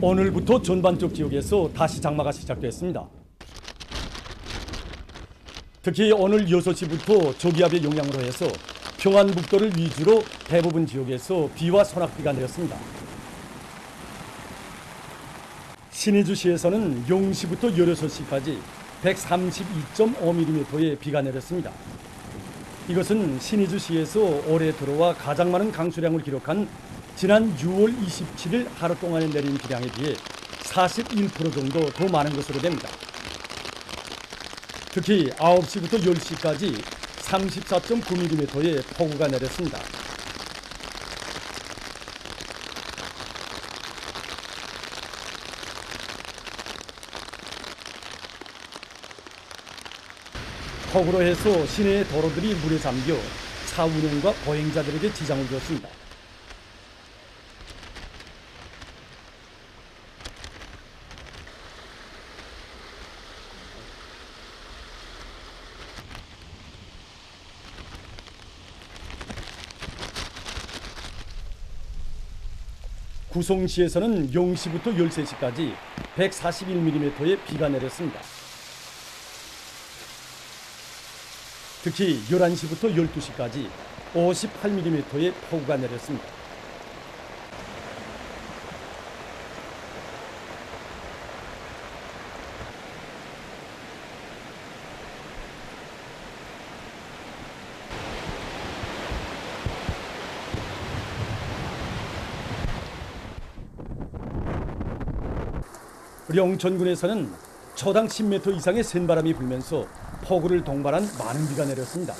오늘부터 전반적 지역에서 다시 장마가 시작됐습니다. 특히 오늘 6시부터 저기압의 영향으로 해서 평안북도를 위주로 대부분 지역에서 비와 소낙비가 내렸습니다. 신의주시에서는 0시부터 16시까지 132.5mm의 비가 내렸습니다. 이것은 신의주시에서 올해 들어와 가장 많은 강수량을 기록한 지난 6월 27일 하루 동안에 내린 비량에 비해 41% 정도 더 많은 것으로 됩니다. 특히 9시부터 10시까지 34.9mm의 폭우가 내렸습니다. 폭우로 해서 시내의 도로들이 물에 잠겨 차 운행과 보행자들에게 지장을 줬습니다. 구송시에서는 0시부터 13시까지 141mm의 비가 내렸습니다. 특히 11시부터 12시까지 58mm의 폭우가 내렸습니다. 영천군에서는 초당 10m 이상의 센바람이 불면서 폭우를 동반한 많은 비가 내렸습니다.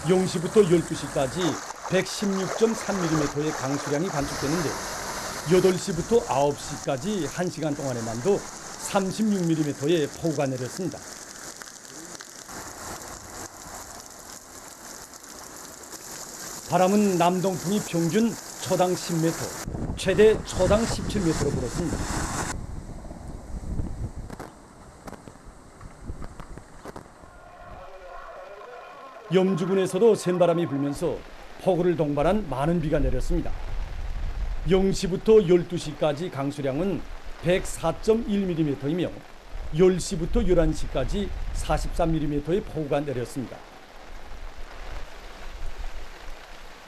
0시부터 12시까지 116.3mm의 강수량이 관측됐는데 8시부터 9시까지 1시간 동안에만도 36mm의 폭우가 내렸습니다. 바람은 남동풍이 평균 초당 10m, 최대 초당 17m로 불었습니다. 염주군에서도 센바람이 불면서 폭우를 동반한 많은 비가 내렸습니다. 0시부터 12시까지 강수량은 104.1mm이며 10시부터 11시까지 43mm의 폭우가 내렸습니다.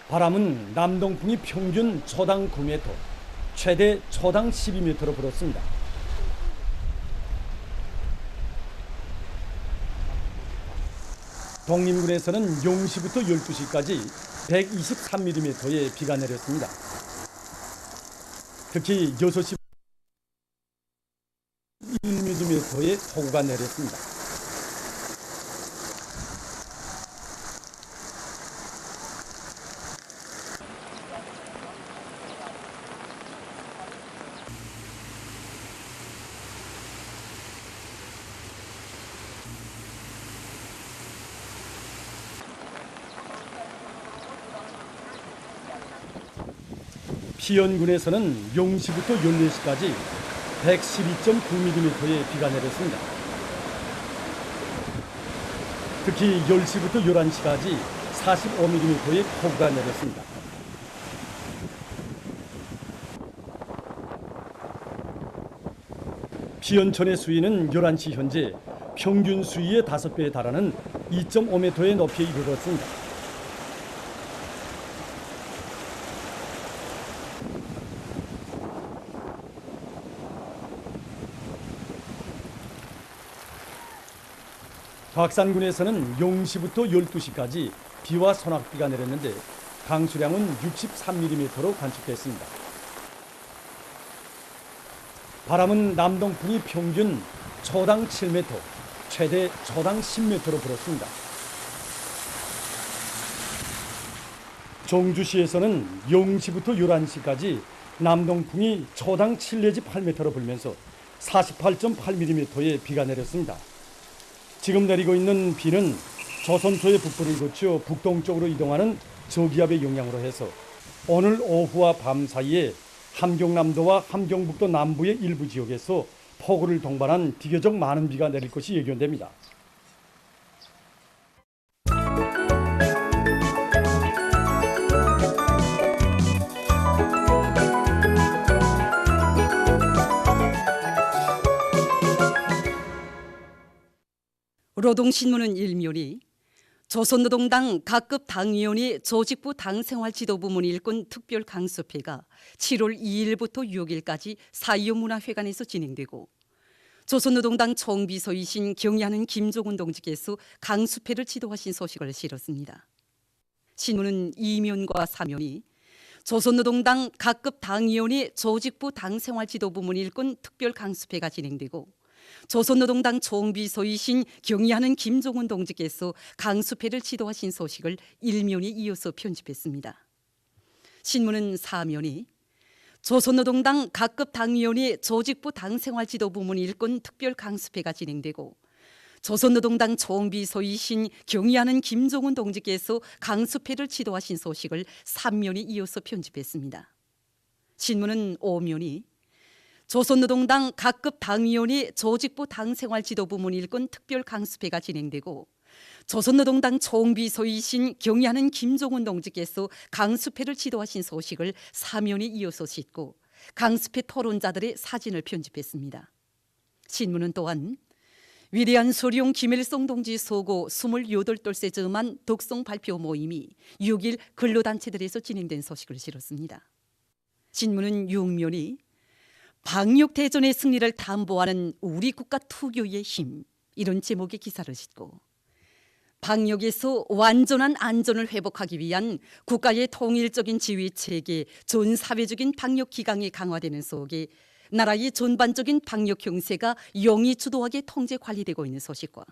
바람은 남동풍이 평균 초당 9m, 최대 초당 12m로 불었습니다. 독림군에서는 0시부터 12시까지 123mm의 비가 내렸습니다. 특히 6시 1mm의 폭우가 내렸습니다. 피연군에서는 0시부터 14시까지 112.9mm의 비가 내렸습니다. 특히 10시부터 11시까지 45mm의 폭우가 내렸습니다. 피연천의 수위는 11시 현재 평균 수위의 5배에 달하는 2.5m의 높이에 이르렀습니다. 박산군에서는 0시부터 12시까지 비와 소낙비가 내렸는데 강수량은 63mm로 관측됐습니다. 바람은 남동풍이 평균 초당 7m, 최대 초당 10m로 불었습니다. 종주시에서는 0시부터 11시까지 남동풍이 초당 7 내지 8m로 불면서 48.8mm의 비가 내렸습니다. 지금 내리고 있는 비는 조선소의 북부를 거쳐 북동쪽으로 이동하는 저기압의 영향으로 해서 오늘 오후와 밤 사이에 함경남도와 함경북도 남부의 일부 지역에서 폭우를 동반한 비교적 많은 비가 내릴 것이 예견됩니다. 노동신문은 일면이 조선노동당 각급 당위원회 조직부 당생활지도부문 일꾼 특별 강습회가 7월 2일부터 6일까지 사이오문화회관에서 진행되고 조선노동당 총비서이신 경의하는 김종훈 동지께서 강습회를 지도하신 소식을 실었습니다. 신문은 2면과 3면이 조선노동당 각급 당위원회 조직부 당생활지도부문 일꾼 특별 강습회가 진행되고 조선노동당 총비서이신 경의하는 김종훈 동지께서 강습회를 지도하신 소식을 일면이 이어서 편집했습니다. 신문은 4면이 조선노동당 각급 당위원회 조직부 당생활지도부문 일꾼 특별 강습회가 진행되고 조선노동당 총비서이신 경의하는 김종훈 동지께서 강습회를 지도하신 소식을 3면이 이어서 편집했습니다. 신문은 5면이 조선노동당 각급 당위원회 조직부 당생활지도부문 일꾼 특별 강습회가 진행되고 조선노동당 총비서이신 경의하는 김종훈 동지께서 강습회를 지도하신 소식을 4면이 이어서 싣고 강습회 토론자들의 사진을 편집했습니다. 신문은 또한 위대한 소령 김일성 동지 소고 28돌째 즈음한 독송 발표 모임이 6일 근로단체들에서 진행된 소식을 실었습니다. 신문은 6면이 방역대전의 승리를 담보하는 우리 국가 투교의 힘, 이런 제목의 기사를 싣고 방역에서 완전한 안전을 회복하기 위한 국가의 통일적인 지휘체계, 전 사회적인 방역 기강이 강화되는 속에 나라의 전반적인 방역 형세가 영위 주도하게 통제 관리되고 있는 소식과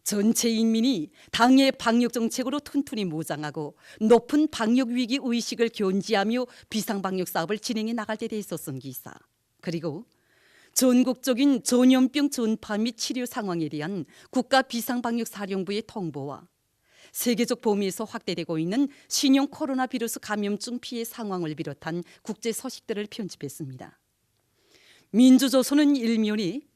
전체 인민이 당의 방역 정책으로 튼튼히 무장하고 높은 방역 위기 의식을 견지하며 비상방역 사업을 진행해 나갈 때 대해서 쓴 기사, 그리고 전국적인 전염병 전파 및 치료 상황에 대한 국가 비상방역사령부의 통보와 세계적 범위에서 확대되고 있는 신형 코로나 바이러스 감염증 피해 상황을 비롯한 국제 소식들을 편집했습니다. 민주조선은 일면이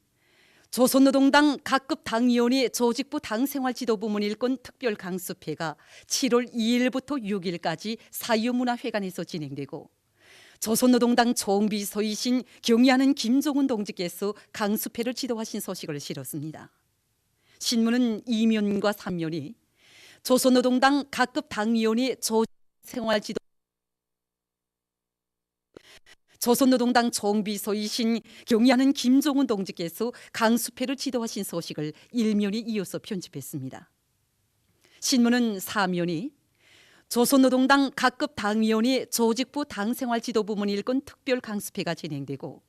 조선노동당 각급 당위원회 조직부 당생활지도부문 일꾼 특별 강습회가 7월 2일부터 6일까지 사이오문화회관에서 진행되고 조선노동당 총비서이신 경의하는 김종훈 동지께서 강습회를 지도하신 소식을 실었습니다. 신문은 2면과 3면이 조선노동당 각급 당위원회 조직생활지도 조선노동당 총비서이신 경의하는 김종훈 동지께서 강습회를 지도하신 소식을 일면이 이어서 편집했습니다. 신문은 4면이 조선노동당 각급 당위원회 조직부 당생활지도부문 일꾼 특별 강습회가 진행되고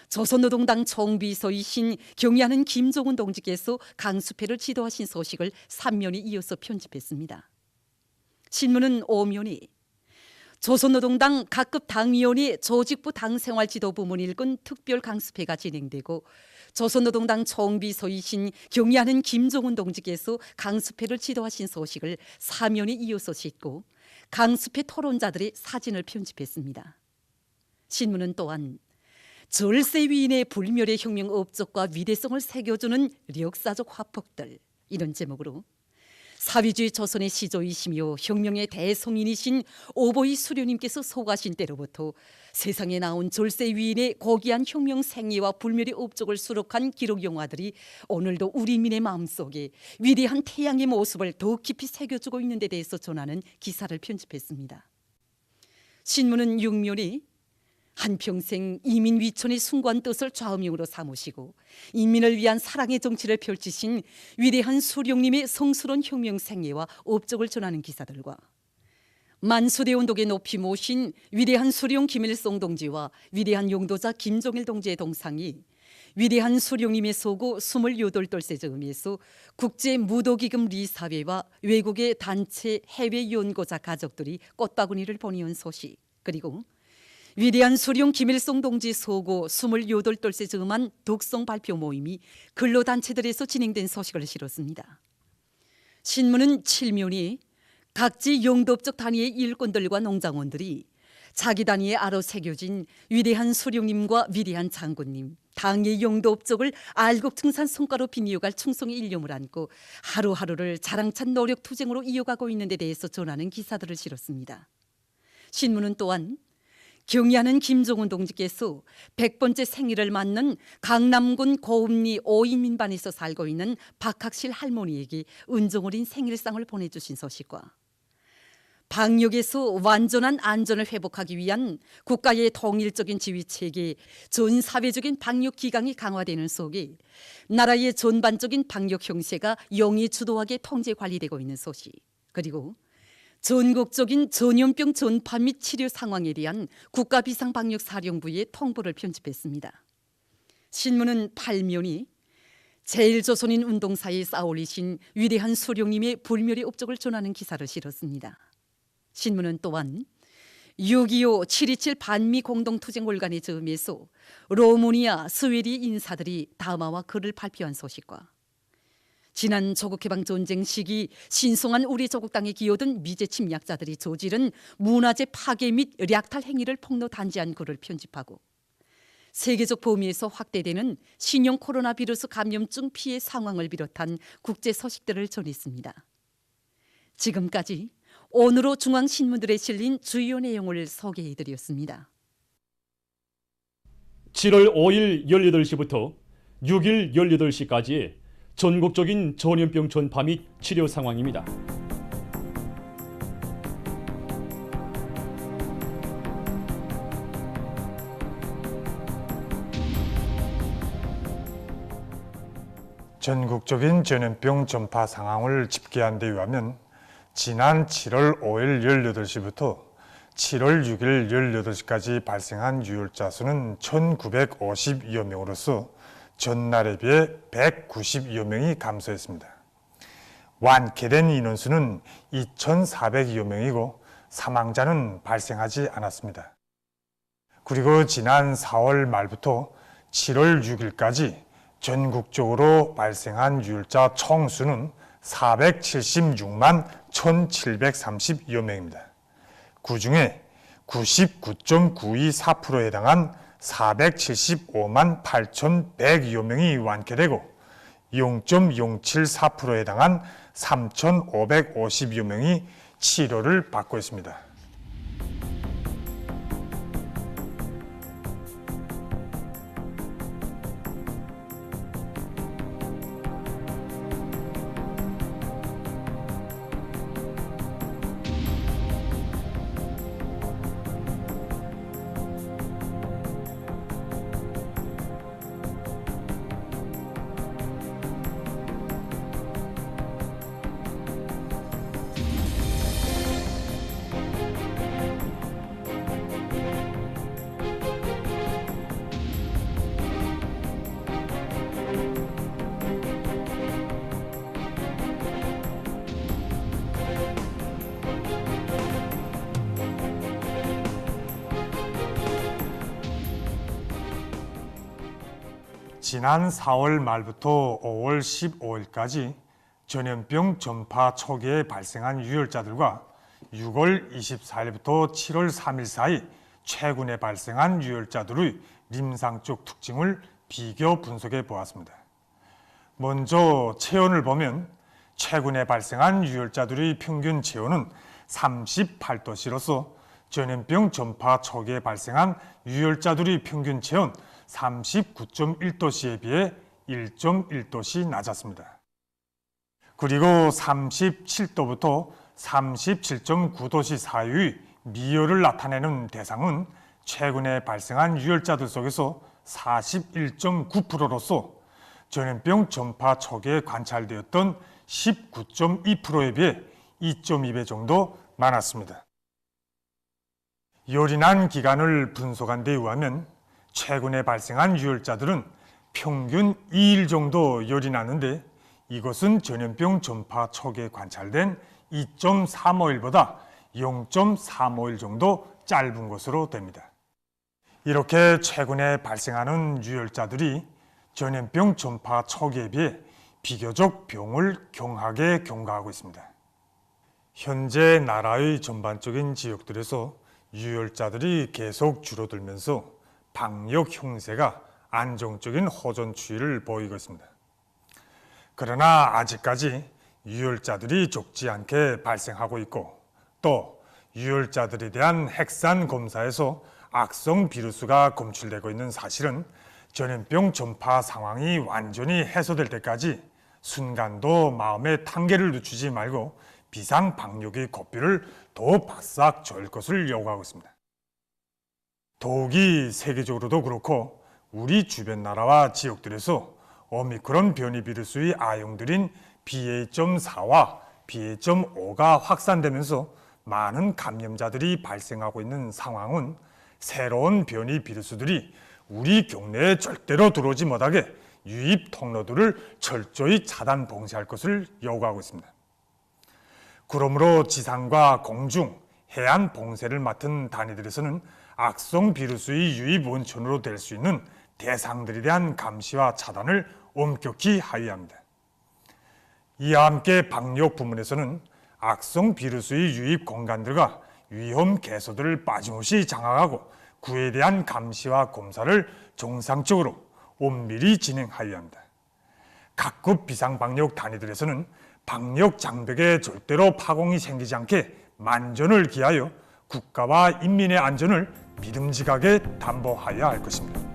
조선노동당 총비서이신 경의하는 김종훈 동지께서 강습회를 지도하신 소식을 3면이 이어서 편집했습니다. 신문은 5면이 조선노동당 각급 당위원회 조직부 당생활지도부문 일꾼 특별 강습회가 진행되고 조선노동당 총비서이신 경의하는 김종훈 동지께서 강습회를 지도하신 소식을 4면이 이어서 싣고 강습회 토론자들의 사진을 편집했습니다. 신문은 또한 절세 위인의 불멸의 혁명 업적과 위대성을 새겨주는 역사적 화폭들, 이런 제목으로 사회주의 조선의 시조이시며 혁명의 대성인이신 오보이 수료님께서 소가신 때로부터 세상에 나온 절세 위인의 고귀한 혁명 생애와 불멸의 업적을 수록한 기록 영화들이 오늘도 우리 민의 마음속에 위대한 태양의 모습을 더 깊이 새겨주고 있는 데 대해서 전하는 기사를 편집했습니다. 신문은 6면이 한평생 이민 위천의 숭고한 뜻을 좌우명으로 삼으시고 인민을 위한 사랑의 정치를 펼치신 위대한 수령님의 성스러운 혁명 생애와 업적을 전하는 기사들과 만수대 운동에 높이 모신 위대한 수령 김일성 동지와 위대한 용도자 김종일 동지의 동상이 위대한 수령님의 소고 28돌째 즈음에서 국제무도기금 리사회와 외국의 단체 해외 연고자 가족들이 꽃바구니를 보내온 소식, 그리고 위대한 수령 김일성 동지 소고 28돌째 즈음한 독송 발표 모임이 근로단체들에서 진행된 소식을 실었습니다. 신문은 7면이 각지 영도업적 단위의 일꾼들과 농장원들이 자기 단위에 아로 새겨진 위대한 수령님과 위대한 장군님, 당의 영도업적을 알곡증산 성과로 빚이어갈 충성의 일념을 안고 하루하루를 자랑찬 노력 투쟁으로 이어가고 있는 데 대해서 전하는 기사들을 실었습니다. 신문은 또한 경의하는 김종훈 동지께서 100번째 생일을 맞는 강남군 고읍리 5인민반에서 살고 있는 박학실 할머니에게 은종어린 생일상을 보내주신 소식과 방역에서 완전한 안전을 회복하기 위한 국가의 통일적인 지휘체계, 전 사회적인 방역 기강이 강화되는 속에 나라의 전반적인 방역 형세가 영위 주도하게 통제 관리되고 있는 소식, 그리고 전국적인 전염병 전파 및 치료 상황에 대한 국가비상방역사령부의 통보를 편집했습니다. 신문은 8면이 제일조선인 운동사에 쌓아올리신 위대한 수령님의 불멸의 업적을 전하는 기사를 실었습니다. 신문은 또한 6.25 7.27 반미 공동투쟁올간의 즈음에서 로마니아, 스웨덴 인사들이 담화와 글을 발표한 소식과 지난 조국해방전쟁 시기 신성한 우리 조국 땅에 기어든 미제 침략자들이 저지른 문화재 파괴 및 약탈 행위를 폭로 단죄한 글을 편집하고 세계적 범위에서 확대되는 신형 코로나 바이러스 감염증 피해 상황을 비롯한 국제 소식들을 전했습니다. 지금까지 오늘로 중앙신문들에 실린 주요 내용을 소개해드렸습니다. 7월 5일 18시부터 6일 18시까지의 전국적인 전염병 전파 및 치료 상황입니다. 전국적인 전염병 전파 상황을 집계한 데 의하면 지난 7월 5일 18시부터 7월 6일 18시까지 발생한 유혈자 수는 1,952여 명으로서 전날에 비해 192여 명이 감소했습니다. 완쾌된 인원수는 2,402여 명이고 사망자는 발생하지 않았습니다. 그리고 지난 4월 말부터 7월 6일까지 전국적으로 발생한 유혈자 총수는 476만 1,730여 명입니다. 그중에 99.924%에 해당한 475만 8,100여 명이 완쾌되고 0.074%에 해당한 3,550여 명이 치료를 받고 있습니다. 지난 4월 말부터 5월 15일까지 전염병 전파 초기에 발생한 유혈자들과 6월 24일부터 7월 3일 사이 최근에 발생한 유혈자들의 임상적 특징을 비교 분석해 보았습니다. 먼저 체온을 보면 최근에 발생한 유혈자들의 평균 체온은 38도씨로서 전염병 전파 초기에 발생한 유혈자들의 평균 체온 39.1도씨에 비해 1.1도씨 낮았습니다. 그리고 37도부터 37.9도씨 사이의 미열을 나타내는 대상은 최근에 발생한 유혈자들 속에서 41.9%로서 전염병 전파 초기에 관찰되었던 19.2%에 비해 2.2배 정도 많았습니다. 열이 난 기간을 분석한 데 의하면 최근에 발생한 유혈자들은 평균 2일 정도 열이 나는데 이것은 전염병 전파 초기에 관찰된 2.35일보다 0.35일 정도 짧은 것으로 됩니다. 이렇게 최근에 발생하는 유혈자들이 전염병 전파 초기에 비해 비교적 병을 경하게 경과하고 있습니다. 현재 나라의 전반적인 지역들에서 유혈자들이 계속 줄어들면서 방역 형세가 안정적인 호전 추이를 보이고 있습니다. 그러나 아직까지 유혈자들이 적지 않게 발생하고 있고 또 유혈자들에 대한 핵산 검사에서 악성 비루스가 검출되고 있는 사실은 전염병 전파 상황이 완전히 해소될 때까지 순간도 마음의 tan계를 늦추지 말고 비상 방역의 고삐를 더 바싹 절 것을 요구하고 있습니다. 더욱이 세계적으로도 그렇고 우리 주변 나라와 지역들에서 오미크론 변이 비루스의 아용들인 BA.4와 BA.5가 확산되면서 많은 감염자들이 발생하고 있는 상황은 새로운 변이 비루스들이 우리 경내에 절대로 들어오지 못하게 유입 통로들을 철저히 차단 봉쇄할 것을 요구하고 있습니다. 그러므로 지상과 공중, 해안 봉쇄를 맡은 단위들에서는 악성 비루스의 유입 원천으로 될 수 있는 대상들에 대한 감시와 차단을 엄격히 하여야 합니다. 이와 함께 방역 부문에서는 악성 비루스의 유입 공간들과 위험 개소들을 빠짐없이 장악하고 그에 대한 감시와 검사를 정상적으로 엄밀히 진행하여야 합니다. 각급 비상방역 단위들에서는 방역 장벽에 절대로 파공이 생기지 않게 만전을 기하여 국가와 인민의 안전을 믿음직하게 담보하여야 할 것입니다.